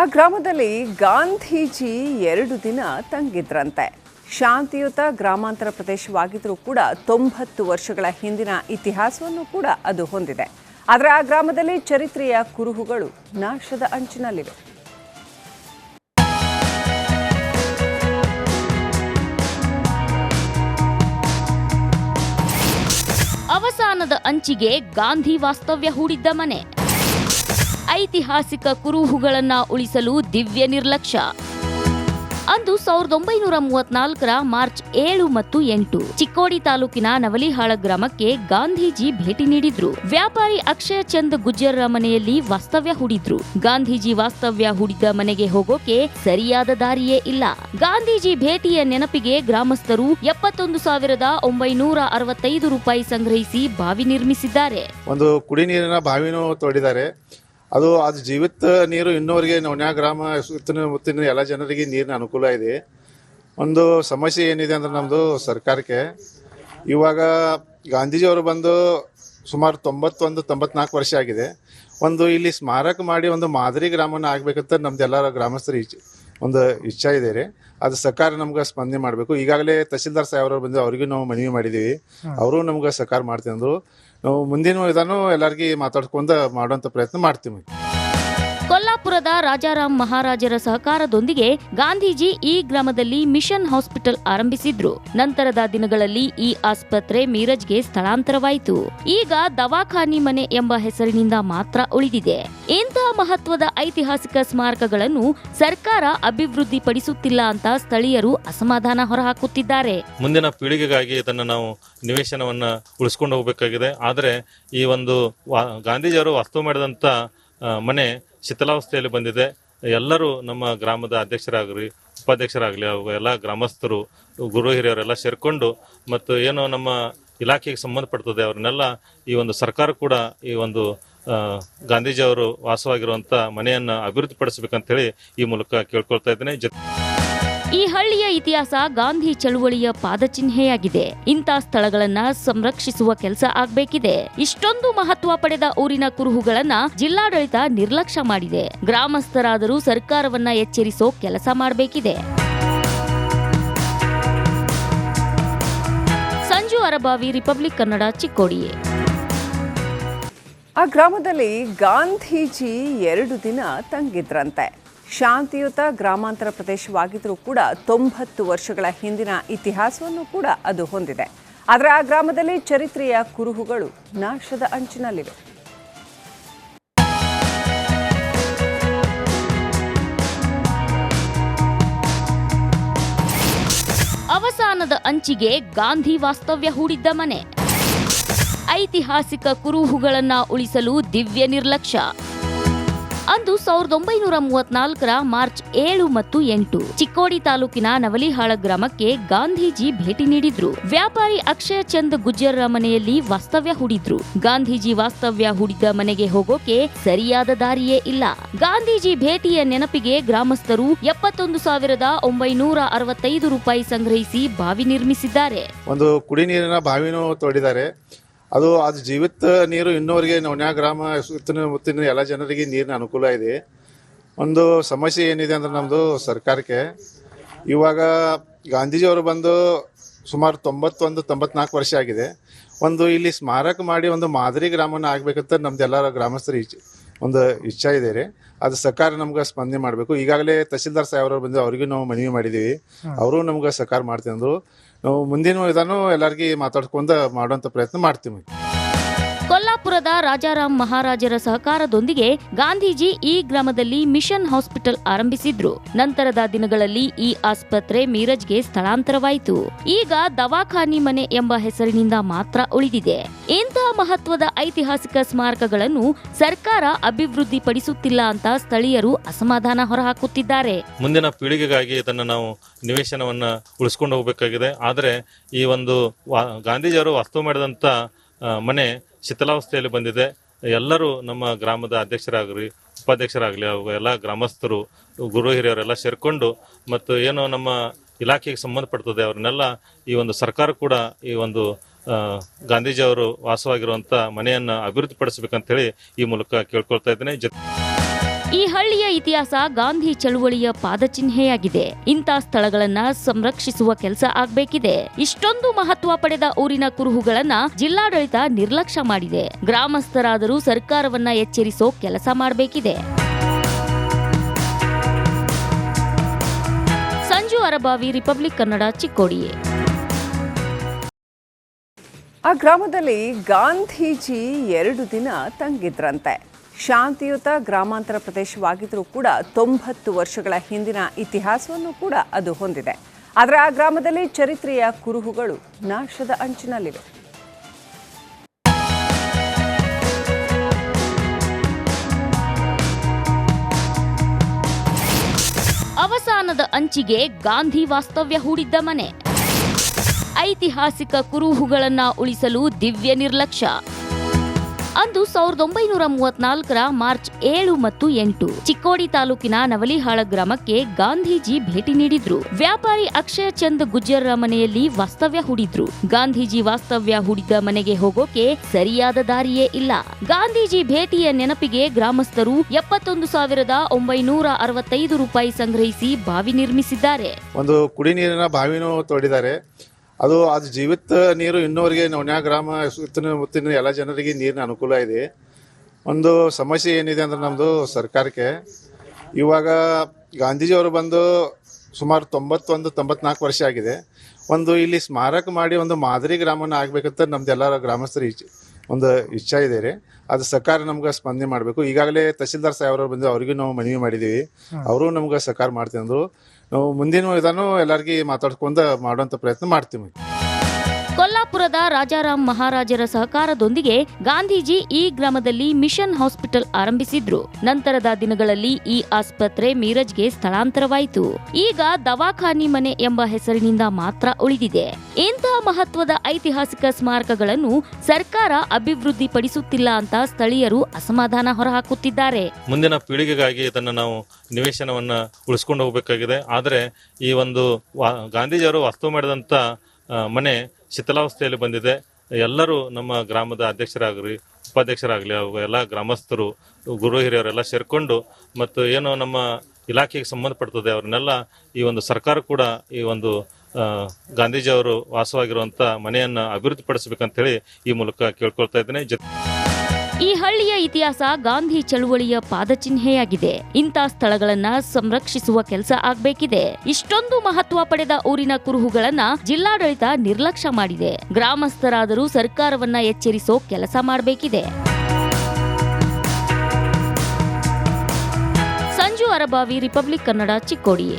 ಆ ಗ್ರಾಮದಲ್ಲಿ ಗಾಂಧೀಜಿ 2 ದಿನ ತಂಗಿದ್ರಂತೆ. ಶಾಂತಿಯುತ ಗ್ರಾಮಾಂತರ ಪ್ರದೇಶವಾಗಿದ್ರೂ ಕೂಡ 90 ವರ್ಷಗಳ ಹಿಂದಿನ ಇತಿಹಾಸವನ್ನು ಕೂಡ ಅದು ಹೊಂದಿದೆ. ಆದರೆ ಆ ಗ್ರಾಮದಲ್ಲಿ ಚರಿತ್ರೆಯ ಕುರುಹುಗಳು ನಾಶದ ಅಂಚಿನಲ್ಲಿವೆ. ಅವಸಾನದ ಅಂಚಿಗೆ ಗಾಂಧಿ ವಾಸ್ತವ್ಯ ಹೂಡಿದ್ದ ಮನೆ. ಐತಿಹಾಸಿಕ ಕುರುಹುಗಳನ್ನ ಉಳಿಸಲು ದಿವ್ಯ ನಿರ್ಲಕ್ಷ್ಯ. ಅಂದು 1934ರ ಮಾರ್ಚ್ 7 ಮತ್ತು 8 ಚಿಕ್ಕೋಡಿ ತಾಲೂಕಿನ ನವಲಿಹಾಳ ಗ್ರಾಮಕ್ಕೆ ಗಾಂಧೀಜಿ ಭೇಟಿ ನೀಡಿದ್ರು. ವ್ಯಾಪಾರಿ ಅಕ್ಷಯ ಚಂದ್ ಗುಜ್ಜರ್ರ ಮನೆಯಲ್ಲಿ ವಾಸ್ತವ್ಯ ಹೂಡಿದ್ರು. ಗಾಂಧೀಜಿ ವಾಸ್ತವ್ಯ ಹೂಡಿದ್ದ ಮನೆಗೆ ಹೋಗೋಕೆ ಸರಿಯಾದ ದಾರಿಯೇ ಇಲ್ಲ. ಗಾಂಧೀಜಿ ಭೇಟಿಯ ನೆನಪಿಗೆ ಗ್ರಾಮಸ್ಥರು 71,965 ರೂಪಾಯಿ ಸಂಗ್ರಹಿಸಿ ಬಾವಿ ನಿರ್ಮಿಸಿದ್ದಾರೆ. ಒಂದು ಕುಡಿ ನೀರಿನ ಬಾವಿನೂ ತೋಡಿದ್ದಾರೆ. ಅದು ಜೀವಿತ ನೀರು ಇನ್ನೂವರೆಗೆ ನವನ್ಯಾ ಗ್ರಾಮ ಸುತ್ತಮುತ್ತಿನ ಎಲ್ಲ ಜನರಿಗೆ ನೀರಿನ ಅನುಕೂಲ ಇದೆ. ಒಂದು ಸಮಸ್ಯೆ ಏನಿದೆ ಅಂದ್ರೆ ನಮ್ಮದು ಸರ್ಕಾರಕ್ಕೆ ಇವಾಗ ಗಾಂಧೀಜಿಯವರು ಬಂದು ಸುಮಾರು 94 ವರ್ಷ ಆಗಿದೆ. ಒಂದು ಇಲ್ಲಿ ಸ್ಮಾರಕ ಮಾಡಿ ಒಂದು ಮಾದರಿ ಗ್ರಾಮನ ಆಗ್ಬೇಕಂತ ನಮ್ದೆಲ್ಲರ ಗ್ರಾಮಸ್ಥರ ಒಂದು ಇಚ್ಛೆ ಇದೆ ರೀ. ಅದು ಸರ್ಕಾರ ನಮ್ಗೆ ಸ್ಪಂದನೆ ಮಾಡಬೇಕು. ಈಗಾಗಲೇ ತಹಸೀಲ್ದಾರ್ ಸಾಹೇಬ್ರು ಬಂದು ಅವ್ರಿಗೂ ನಾವು ಮನವಿ ಮಾಡಿದ್ದೀವಿ. ಅವರು ನಮ್ಗೆ ಸಹಕಾರ ಮಾಡ್ತೀವಿ ಅಂದರು. ನಾವು ಮುಂದಿನ ವಿಧಾನ ಎಲ್ಲರಿಗೂ ಮಾತಾಡ್ಕೊಂಡು ಮಾಡುವಂಥ ಪ್ರಯತ್ನ ಮಾಡ್ತೀವಿ. ಕೊಲ್ಲಾಪುರದ ರಾಜಾರಾಮ್ ಮಹಾರಾಜರ ಸಹಕಾರದೊಂದಿಗೆ ಗಾಂಧೀಜಿ ಈ ಗ್ರಾಮದಲ್ಲಿ ಮಿಷನ್ ಹಾಸ್ಪಿಟಲ್ ಆರಂಭಿಸಿದ್ರು. ನಂತರದ ದಿನಗಳಲ್ಲಿ ಈ ಆಸ್ಪತ್ರೆ ಮೀರಜ್ಗೆ ಸ್ಥಳಾಂತರವಾಯಿತು. ಈಗ ದವಾಖಾನಿ ಮನೆ ಎಂಬ ಹೆಸರಿನಿಂದ ಮಾತ್ರ ಉಳಿದಿದೆ. ಇಂತಹ ಮಹತ್ವದ ಐತಿಹಾಸಿಕ ಸ್ಮಾರಕಗಳನ್ನು ಸರ್ಕಾರ ಅಭಿವೃದ್ಧಿಪಡಿಸುತ್ತಿಲ್ಲ ಅಂತ ಸ್ಥಳೀಯರು ಅಸಮಾಧಾನ ಹೊರಹಾಕುತ್ತಿದ್ದಾರೆ. ಮುಂದಿನ ಪೀಳಿಗೆಗಾಗಿ ಇದನ್ನು ನಾವು ನಿವೇಶನವನ್ನ ಉಳಿಸ್ಕೊಂಡು ಹೋಗಬೇಕಾಗಿದೆ. ಆದರೆ ಈ ಒಂದು ಗಾಂಧೀಜಿಯವರು ವಾಸ್ತವ ಮಾಡಿದಂತ ಮನೆ ಶಿಥಿಲಾವಸ್ಥೆಯಲ್ಲಿ ಬಂದಿದೆ. ಎಲ್ಲರೂ ನಮ್ಮ ಗ್ರಾಮದ ಅಧ್ಯಕ್ಷರಾಗಲಿ ಉಪಾಧ್ಯಕ್ಷರಾಗಲಿ ಎಲ್ಲ ಗ್ರಾಮಸ್ಥರು ಗುರು ಹಿರಿಯರೆಲ್ಲ ಸೇರ್ಕೊಂಡು ಮತ್ತು ಏನು ನಮ್ಮ ಇಲಾಖೆಗೆ ಸಂಬಂಧಪಡ್ತದೆ ಅವ್ರನ್ನೆಲ್ಲ ಈ ಒಂದು ಸರ್ಕಾರ ಕೂಡ ಈ ಒಂದು ಗಾಂಧೀಜಿಯವರು ವಾಸವಾಗಿರುವಂಥ ಮನೆಯನ್ನು ಅಭಿವೃದ್ಧಿಪಡಿಸಬೇಕಂತ ಹೇಳಿ ಈ ಮೂಲಕ ಕೇಳ್ಕೊಳ್ತಾ ಇದ್ದೇನೆ. ಈ ಹಳ್ಳಿಯ ಇತಿಹಾಸ ಗಾಂಧಿ ಚಳುವಳಿಯ ಪಾದಚಿಹ್ನೆಯಾಗಿದೆ. ಇಂಥ ಸ್ಥಳಗಳನ್ನ ಸಂರಕ್ಷಿಸುವ ಕೆಲಸ ಆಗ್ಬೇಕಿದೆ. ಇಷ್ಟೊಂದು ಮಹತ್ವ ಪಡೆದ ಊರಿನ ಕುರುಹುಗಳನ್ನ ಜಿಲ್ಲಾಡಳಿತ ನಿರ್ಲಕ್ಷ್ಯ ಮಾಡಿದೆ. ಗ್ರಾಮಸ್ಥರಾದರೂ ಸರ್ಕಾರವನ್ನ ಎಚ್ಚರಿಸೋ ಕೆಲಸ ಮಾಡಬೇಕಿದೆ. ಸಂಜು ಅರಬಾವಿ, ರಿಪಬ್ಲಿಕ್ ಕನ್ನಡ, ಚಿಕ್ಕೋಡಿ. ಆ ಗ್ರಾಮದಲ್ಲಿ ಗಾಂಧೀಜಿ 2 ದಿನ ತಂಗಿದ್ರಂತೆ. ಶಾಂತಿಯುತ ಗ್ರಾಮಾಂತರ ಪ್ರದೇಶವಾಗಿದ್ರೂ ಕೂಡ 90 ವರ್ಷಗಳ ಹಿಂದಿನ ಇತಿಹಾಸವನ್ನು ಕೂಡ ಅದು ಹೊಂದಿದೆ. ಆದರೆ ಆ ಗ್ರಾಮದಲ್ಲಿ ಚರಿತ್ರೆಯ ಕುರುಹುಗಳು ನಾಶದ ಅಂಚಿನಲ್ಲಿವೆ. ಅವಸಾನದ ಅಂಚಿಗೆ ಗಾಂಧಿ ವಾಸ್ತವ್ಯ ಹೂಡಿದ್ದ ಮನೆ. ಐತಿಹಾಸಿಕ ಕುರುಹುಗಳನ್ನ ಉಳಿಸಲು ದಿವ್ಯ ನಿರ್ಲಕ್ಷ್ಯ. ಅಂದು 1934ರ ಮಾರ್ಚ್ 7 ಮತ್ತು 8 ಚಿಕ್ಕೋಡಿ ತಾಲೂಕಿನ ನವಲಿಹಾಳ ಗ್ರಾಮಕ್ಕೆ ಗಾಂಧೀಜಿ ಭೇಟಿ ನೀಡಿದ್ರು. ವ್ಯಾಪಾರಿ ಅಕ್ಷಯ ಚಂದ್ ಗುಜ್ಜರ್ರ ಮನೆಯಲ್ಲಿ ವಾಸ್ತವ್ಯ ಹೂಡಿದ್ರು. ಗಾಂಧೀಜಿ ವಾಸ್ತವ್ಯ ಹೂಡಿದ್ದ ಮನೆಗೆ ಹೋಗೋಕೆ ಸರಿಯಾದ ದಾರಿಯೇ ಇಲ್ಲ. ಗಾಂಧೀಜಿ ಭೇಟಿಯ ನೆನಪಿಗೆ ಗ್ರಾಮಸ್ಥರು 71,965 ರೂಪಾಯಿ ಸಂಗ್ರಹಿಸಿ ಬಾವಿ ನಿರ್ಮಿಸಿದ್ದಾರೆ. ಒಂದು ಕುಡಿ ನೀರಿನ ಬಾವಿನೂ ತೋಡಿದ್ದಾರೆ. ಅದು ಜೀವಿತ ನೀರು ಇನ್ನೂವರೆಗೆ ನವನ್ಯಾ ಗ್ರಾಮ ಸುತ್ತಮುತ್ತಿನ ಎಲ್ಲ ಜನರಿಗೆ ನೀರಿನ ಅನುಕೂಲ ಇದೆ. ಒಂದು ಸಮಸ್ಯೆ ಏನಿದೆ ಅಂದ್ರೆ ನಮ್ಮದು ಸರ್ಕಾರಕ್ಕೆ ಇವಾಗ ಗಾಂಧೀಜಿಯವರು ಬಂದು ಸುಮಾರು 94 ವರ್ಷ ಆಗಿದೆ. ಒಂದು ಇಲ್ಲಿ ಸ್ಮಾರಕ ಮಾಡಿ ಒಂದು ಮಾದರಿ ಗ್ರಾಮನ ಆಗ್ಬೇಕಂತ ನಮ್ದೆಲ್ಲರ ಗ್ರಾಮಸ್ಥರ ಒಂದು ಇಚ್ಛೆ ಇದೆ ರೀ. ಅದು ಸರ್ಕಾರ ನಮ್ಗೆ ಸ್ಪಂದನೆ ಮಾಡಬೇಕು. ಈಗಾಗಲೇ ತಹಸೀಲ್ದಾರ್ ಸಾಹೇಬ್ರು ಬಂದು ಅವ್ರಿಗೂ ನಾವು ಮನವಿ ಮಾಡಿದ್ದೀವಿ. ಅವರು ನಮ್ಗೆ ಸಹಕಾರ ಮಾಡ್ತೀವಿ ಅಂದರು. ನಾವು ಮುಂದಿನ ವಿಧಾನ ಎಲ್ಲರಿಗೂ ಮಾತಾಡ್ಕೊಂಡು ಮಾಡುವಂಥ ಪ್ರಯತ್ನ ಮಾಡ್ತೀವಿ. ಕೊಲ್ಲಾಪುರದ ರಾಜಾರಾಮ್ ಮಹಾರಾಜರ ಸಹಕಾರದೊಂದಿಗೆ ಗಾಂಧೀಜಿ ಈ ಗ್ರಾಮದಲ್ಲಿ ಮಿಷನ್ ಹಾಸ್ಪಿಟಲ್ ಆರಂಭಿಸಿದ್ರು. ನಂತರದ ದಿನಗಳಲ್ಲಿ ಈ ಆಸ್ಪತ್ರೆ ಮೀರಜ್ಗೆ ಸ್ಥಳಾಂತರವಾಯಿತು. ಈಗ ದವಾಖಾನಿ ಮನೆ ಎಂಬ ಹೆಸರಿನಿಂದ ಮಾತ್ರ ಉಳಿದಿದೆ. ಇಂತಹ ಮಹತ್ವದ ಐತಿಹಾಸಿಕ ಸ್ಮಾರಕಗಳನ್ನು ಸರ್ಕಾರ ಅಭಿವೃದ್ಧಿಪಡಿಸುತ್ತಿಲ್ಲ ಅಂತ ಸ್ಥಳೀಯರು ಅಸಮಾಧಾನ ಹೊರಹಾಕುತ್ತಿದ್ದಾರೆ. ಮುಂದಿನ ಪೀಳಿಗೆಗಾಗಿ ಇದನ್ನು ನಾವು ನಿವೇಶನವನ್ನ ಉಳಿಸ್ಕೊಂಡು ಹೋಗಬೇಕಾಗಿದೆ. ಆದರೆ ಈ ಒಂದು ಗಾಂಧೀಜಿಯವರು ವಾಸ್ತವ ಮಾಡಿದಂತ ಮನೆ ಶಿಥಿಲಾವಸ್ಥೆಯಲ್ಲಿ ಬಂದಿದೆ. ಎಲ್ಲರೂ ನಮ್ಮ ಗ್ರಾಮದ ಅಧ್ಯಕ್ಷರಾಗಲಿ ಉಪಾಧ್ಯಕ್ಷರಾಗಲಿ ಎಲ್ಲ ಗ್ರಾಮಸ್ಥರು ಗುರು ಹಿರಿಯರೆಲ್ಲ ಸೇರ್ಕೊಂಡು ಮತ್ತು ಏನು ನಮ್ಮ ಇಲಾಖೆಗೆ ಸಂಬಂಧಪಡ್ತದೆ ಅವ್ರನ್ನೆಲ್ಲ ಈ ಒಂದು ಸರ್ಕಾರ ಕೂಡ ಈ ಒಂದು ಗಾಂಧೀಜಿಯವರು ವಾಸವಾಗಿರುವಂಥ ಮನೆಯನ್ನು ಅಭಿವೃದ್ಧಿಪಡಿಸಬೇಕಂತ ಹೇಳಿ ಈ ಮೂಲಕ ಕೇಳ್ಕೊಳ್ತಾ ಇದ್ದೇನೆ. ಈ ಹಳ್ಳಿಯ ಇತಿಹಾಸ ಗಾಂಧಿ ಚಳುವಳಿಯ ಪಾದಚಿಹ್ನೆಯಾಗಿದೆ. ಇಂಥ ಸ್ಥಳಗಳನ್ನ ಸಂರಕ್ಷಿಸುವ ಕೆಲಸ ಆಗ್ಬೇಕಿದೆ. ಇಷ್ಟೊಂದು ಮಹತ್ವ ಪಡೆದ ಊರಿನ ಕುರುಹುಗಳನ್ನ ಜಿಲ್ಲಾಡಳಿತ ನಿರ್ಲಕ್ಷ್ಯ ಮಾಡಿದೆ. ಗ್ರಾಮಸ್ಥರಾದರೂ ಸರ್ಕಾರವನ್ನ ಎಚ್ಚರಿಸೋ ಕೆಲಸ ಮಾಡಬೇಕಿದೆ. ಸಂಜು ಅರಬಾವಿ, ರಿಪಬ್ಲಿಕ್ ಕನ್ನಡ, ಚಿಕ್ಕೋಡಿ. ಆ ಗ್ರಾಮದಲ್ಲಿ ಗಾಂಧೀಜಿ 2 ದಿನ ತಂಗಿದ್ರಂತೆ. ಶಾಂತಿಯುತ ಗ್ರಾಮಾಂತರ ಪ್ರದೇಶವಾಗಿದ್ರೂ ಕೂಡ 90 ವರ್ಷಗಳ ಹಿಂದಿನ ಇತಿಹಾಸವನ್ನು ಕೂಡ ಅದು ಹೊಂದಿದೆ. ಆದರೆ ಆ ಗ್ರಾಮದಲ್ಲಿ ಚರಿತ್ರೆಯ ಕುರುಹುಗಳು ನಾಶದ ಅಂಚಿನಲ್ಲಿವೆ. ಅವಸಾನದ ಅಂಚಿಗೆ ಗಾಂಧಿ ವಾಸ್ತವ್ಯ ಹೂಡಿದ್ದ ಮನೆ. ಐತಿಹಾಸಿಕ ಕುರುಹುಗಳನ್ನ ಉಳಿಸಲು ದಿವ್ಯ ನಿರ್ಲಕ್ಷ್ಯ. ಅಂದು 1934ರ ಮಾರ್ಚ್ 7 ಮತ್ತು 8 ಚಿಕ್ಕೋಡಿ ತಾಲೂಕಿನ ನವಲಿಹಾಳ ಗ್ರಾಮಕ್ಕೆ ಗಾಂಧೀಜಿ ಭೇಟಿ ನೀಡಿದ್ರು. ವ್ಯಾಪಾರಿ ಅಕ್ಷಯ ಚಂದ್ ಗುಜ್ಜರ್ರ ಮನೆಯಲ್ಲಿ ವಾಸ್ತವ್ಯ ಹೂಡಿದ್ರು. ಗಾಂಧೀಜಿ ವಾಸ್ತವ್ಯ ಹೂಡಿದ್ದ ಮನೆಗೆ ಹೋಗೋಕೆ ಸರಿಯಾದ ದಾರಿಯೇ ಇಲ್ಲ. ಗಾಂಧೀಜಿ ಭೇಟಿಯ ನೆನಪಿಗೆ ಗ್ರಾಮಸ್ಥರು 71,965 ರೂಪಾಯಿ ಸಂಗ್ರಹಿಸಿ ಬಾವಿ ನಿರ್ಮಿಸಿದ್ದಾರೆ. ಒಂದು ಕುಡಿ ನೀರಿನ ಬಾವಿನೂ ತೋಡಿದ್ದಾರೆ. ಅದು ಜೀವಿತ ನೀರು ಇನ್ನೂವರೆಗೆ ನವನ್ಯಾ ಗ್ರಾಮ ಮುತ್ತಿನ ಎಲ್ಲ ಜನರಿಗೆ ನೀರಿನ ಅನುಕೂಲ ಇದೆ. ಒಂದು ಸಮಸ್ಯೆ ಏನಿದೆ ಅಂದ್ರೆ ನಮ್ಮದು ಸರ್ಕಾರಕ್ಕೆ ಇವಾಗ ಗಾಂಧೀಜಿಯವರು ಬಂದು ಸುಮಾರು 94 ವರ್ಷ ಆಗಿದೆ. ಒಂದು ಇಲ್ಲಿ ಸ್ಮಾರಕ ಮಾಡಿ ಒಂದು ಮಾದರಿ ಗ್ರಾಮನ ಆಗ್ಬೇಕಂತ ನಮ್ದೆಲ್ಲ ಗ್ರಾಮಸ್ಥರ ಒಂದು ಇಚ್ಛೆ ಇದೆ ರೀ. ಅದು ಸರ್ಕಾರ ನಮ್ಗೆ ಸ್ಪಂದನೆ ಮಾಡಬೇಕು. ಈಗಾಗಲೇ ತಹಸೀಲ್ದಾರ್ ಸಾಹೇಬ್ರು ಬಂದು ಅವ್ರಿಗೂ ನಾವು ಮನವಿ ಮಾಡಿದ್ದೀವಿ. ಅವರು ನಮ್ಗೆ ಸಹಕಾರ ಮಾಡ್ತೀವಿ ಅಂದರು. ನಾವು ಮುಂದಿನ ಇದನ್ನು ಎಲ್ಲರಿಗೂ ಮಾತಾಡ್ಕೊಂಡು ಮಾಡುವಂಥ ಪ್ರಯತ್ನ ಮಾಡ್ತೀವಿ. ಕೊಲ್ಲಾಪುರದ ರಾಜಾರಾಮ್ ಮಹಾರಾಜರ ಸಹಕಾರದೊಂದಿಗೆ ಗಾಂಧೀಜಿ ಈ ಗ್ರಾಮದಲ್ಲಿ ಮಿಷನ್ ಹಾಸ್ಪಿಟಲ್ ಆರಂಭಿಸಿದ್ರು. ನಂತರದ ದಿನಗಳಲ್ಲಿ ಈ ಆಸ್ಪತ್ರೆ ಮೀರಜ್ಗೆ ಸ್ಥಳಾಂತರವಾಯಿತು. ಈಗ ದವಾಖಾನಿ ಮನೆ ಎಂಬ ಹೆಸರಿನಿಂದ ಮಾತ್ರ ಉಳಿದಿದೆ. ಇಂತಹ ಮಹತ್ವದ ಐತಿಹಾಸಿಕ ಸ್ಮಾರಕಗಳನ್ನು ಸರ್ಕಾರ ಅಭಿವೃದ್ಧಿಪಡಿಸುತ್ತಿಲ್ಲ ಅಂತ ಸ್ಥಳೀಯರು ಅಸಮಾಧಾನ ಹೊರಹಾಕುತ್ತಿದ್ದಾರೆ. ಮುಂದಿನ ಪೀಳಿಗೆಗಾಗಿ ಇದನ್ನು ನಾವು ನಿವೇಶನವನ್ನ ಉಳಿಸ್ಕೊಂಡು ಹೋಗಬೇಕಾಗಿದೆ. ಆದರೆ ಈ ಒಂದು ಗಾಂಧೀಜಿಯವರು ವಾಸ್ತವ ಮಾಡಿದಂತ ಮನೆ ಶಿಥಿಲಾವಸ್ಥೆಯಲ್ಲಿ ಬಂದಿದೆ. ಎಲ್ಲರೂ ನಮ್ಮ ಗ್ರಾಮದ ಅಧ್ಯಕ್ಷರಾಗಲಿ ಉಪಾಧ್ಯಕ್ಷರಾಗಲಿ ಎಲ್ಲ ಗ್ರಾಮಸ್ಥರು ಗುರು ಹಿರಿಯರೆಲ್ಲ ಸೇರ್ಕೊಂಡು ಮತ್ತು ಏನು ನಮ್ಮ ಇಲಾಖೆಗೆ ಸಂಬಂಧಪಡ್ತದೆ ಅವ್ರನ್ನೆಲ್ಲ ಈ ಒಂದು ಸರ್ಕಾರ ಕೂಡ ಈ ಒಂದು ಗಾಂಧೀಜಿಯವರು ವಾಸವಾಗಿರುವಂಥ ಮನೆಯನ್ನು ಅಭಿವೃದ್ಧಿಪಡಿಸಬೇಕಂತ ಹೇಳಿ ಈ ಮೂಲಕ ಕೇಳ್ಕೊಳ್ತಾ ಇದ್ದೇನೆ. ಈ ಹಳ್ಳಿಯ ಇತಿಹಾಸ ಗಾಂಧಿ ಚಳುವಳಿಯ ಪಾದಚಿಹ್ನೆಯಾಗಿದೆ. ಇಂಥ ಸ್ಥಳಗಳನ್ನ ಸಂರಕ್ಷಿಸುವ ಕೆಲಸ ಆಗ್ಬೇಕಿದೆ. ಇಷ್ಟೊಂದು ಮಹತ್ವ ಪಡೆದ ಊರಿನ ಕುರುಹುಗಳನ್ನ ಜಿಲ್ಲಾಡಳಿತ ನಿರ್ಲಕ್ಷ್ಯ ಮಾಡಿದೆ. ಗ್ರಾಮಸ್ಥರಾದರೂ ಸರ್ಕಾರವನ್ನ ಎಚ್ಚರಿಸೋ ಕೆಲಸ ಮಾಡಬೇಕಿದೆ. ಸಂಜು ಅರಬಾವಿ, ರಿಪಬ್ಲಿಕ್ ಕನ್ನಡ, ಚಿಕ್ಕೋಡಿ.